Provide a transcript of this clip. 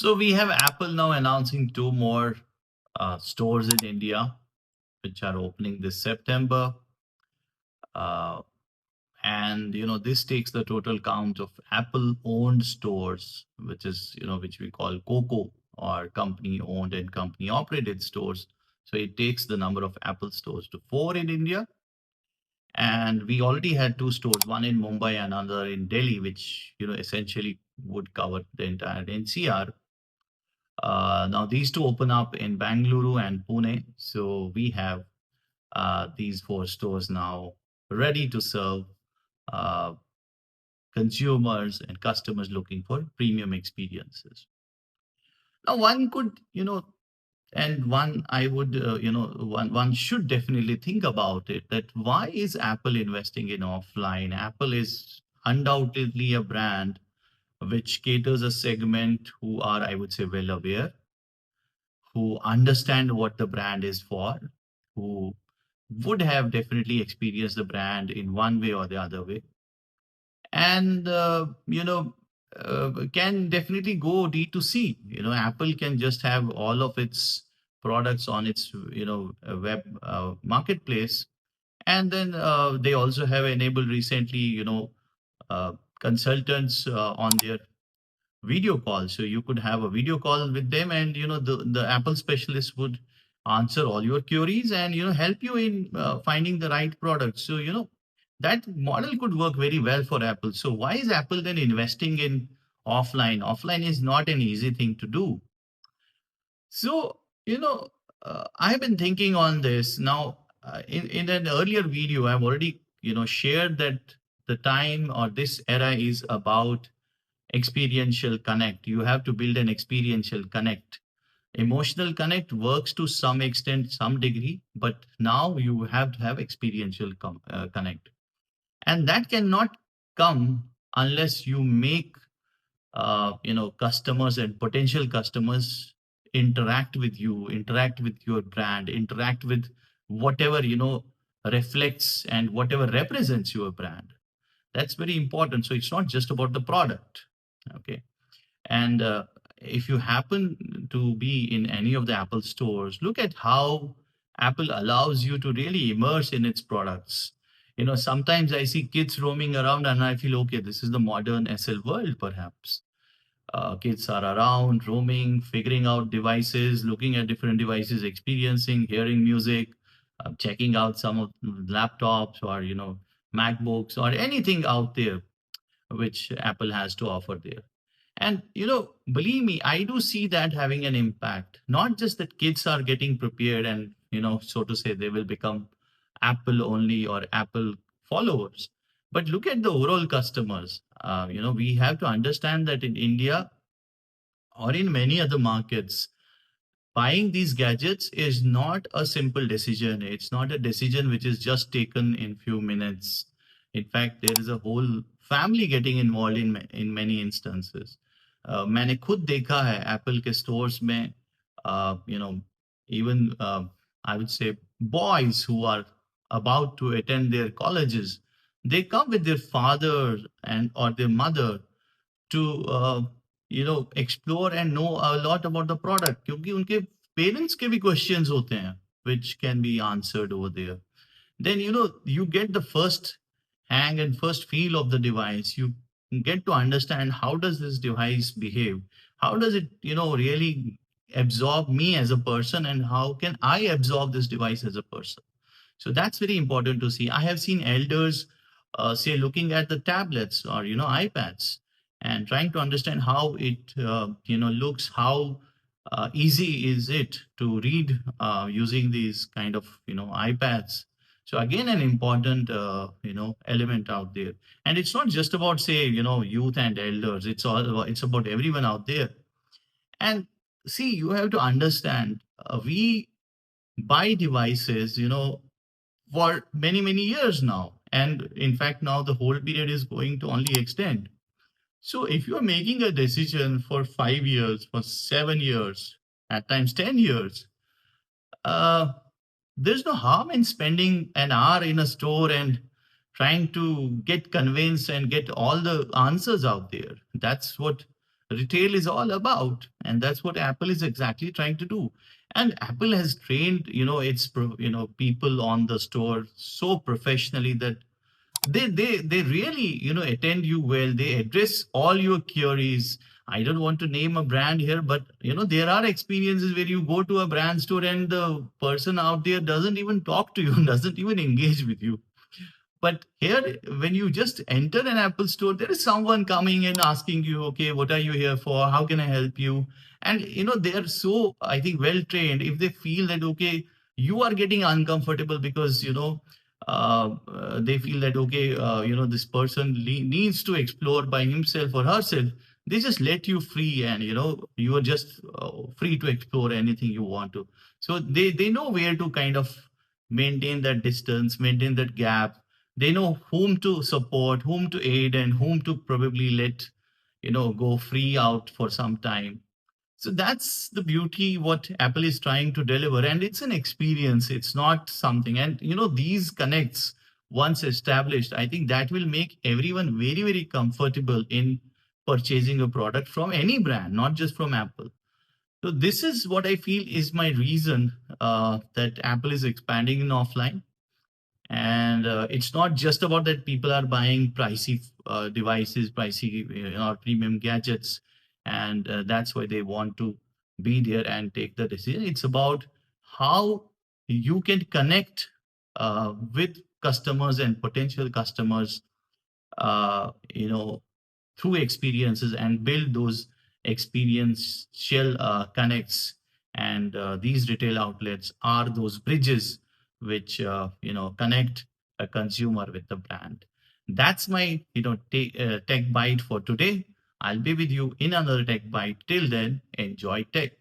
So we have Apple now announcing two more stores in India, which are opening this September. Uh, and this takes the total count of Apple-owned stores, which we call COCO, or company-owned and company-operated stores. So it takes the number of Apple stores to four in India. And we already had two stores, one in Mumbai and another in Delhi, which essentially would cover the entire NCR. Now these two open up in Bangalore and Pune. So we have these four stores now ready to serve uh, consumers and customers looking for premium experiences. Now one could, and one I would, one should definitely think about it, that why is Apple investing in offline? Apple is undoubtedly a brand which caters a segment who are, I would say, well aware, who understand what the brand is for, who would have definitely experienced the brand in one way or the other way, and can definitely go D2C. Apple can just have all of its products on its web marketplace, and then they also have enabled recently uh, consultants on their video call. So you could have a video call with them, and the Apple specialist would answer all your queries and help you in finding the right product. So that model could work very well for Apple. So why is Apple then investing in offline? Offline is not an easy thing to do. So I've been thinking on this now. In an earlier video, I've already shared that the time or this era is about experiential connect. You have to build an experiential connect. Emotional connect works to some extent, some degree, but now you have to have experiential connect. And that cannot come unless you make customers and potential customers interact with you, interact with your brand, interact with whatever reflects and whatever represents your brand. That's very important. So it's not just about the product. Okay. And if you happen to be in any of the Apple stores, look at how Apple allows you to really immerse in its products. Sometimes I see kids roaming around and I feel, okay, this is the modern SL world, perhaps. Kids are around, roaming, figuring out devices, looking at different devices, experiencing, hearing music, checking out some of laptops or, MacBooks or anything out there which Apple has to offer there. And believe me, I do see that having an impact. Not just that kids are getting prepared and so to say, they will become Apple only or Apple followers. But look at the overall customers. We have to understand that in India or in many other markets, buying these gadgets is not a simple decision. It's not a decision which is just taken in few minutes. In fact, there is a whole family getting involved in many instances. मैंने खुद देखा है Apple के stores में even I would say boys who are about to attend their colleges, they come with their father and or their mother to explore and know a lot about the product, क्योंकि उनके parents के भी questions होते हैं which can be answered over there. Then you get the first hang and first feel of the device. You get to understand how does this device behave, how does it really absorb me as a person, and how can I absorb this device as a person. So that's very important to see. I have seen elders say looking at the tablets or iPads and trying to understand how it looks, how easy is it to read using these kind of iPads. So again, an important element out there, and it's not just about say youth and elders. It's about everyone out there. And see, you have to understand, we buy devices for many many years now, and in fact now the whole period is going to only extend. So if you are making a decision for 5 years, for 7 years, at times 10 years, uh, there's no harm in spending an hour in a store and trying to get convinced and get all the answers out there. That's what retail is all about. And that's what Apple is exactly trying to do. And Apple has trained, people on the store so professionally that they really attend you well. They address all your queries. I don't want to name a brand here, but there are experiences where you go to a brand store and the person out there doesn't even talk to you, doesn't even engage with you. But here, when you just enter an Apple store, there is someone coming and asking you, okay, what are you here for? How can I help you? And they are so, I think, well trained. If they feel that, okay, you are getting uncomfortable because they feel that, okay, this person needs to explore by himself or herself, they just let you free, and you are just free to explore anything you want to. So they know where to kind of maintain that distance, maintain that gap. They know whom to support, whom to aid, and whom to probably let go free out for some time. So that's the beauty what Apple is trying to deliver, and it's an experience. It's not something. And these connects, once established, I think that will make everyone very, very comfortable in purchasing a product from any brand, not just from Apple. So this is what I feel is my reason that Apple is expanding in offline. And it's not just about that people are buying pricey devices, pricey premium gadgets, and that's why they want to be there and take the decision. It's about how you can connect with customers and potential customers, through experiences, and build those experiential connects. And these retail outlets are those bridges which connect a consumer with the brand. That's my tech bite for today. I'll be with you in another tech bite. Till then, enjoy tech.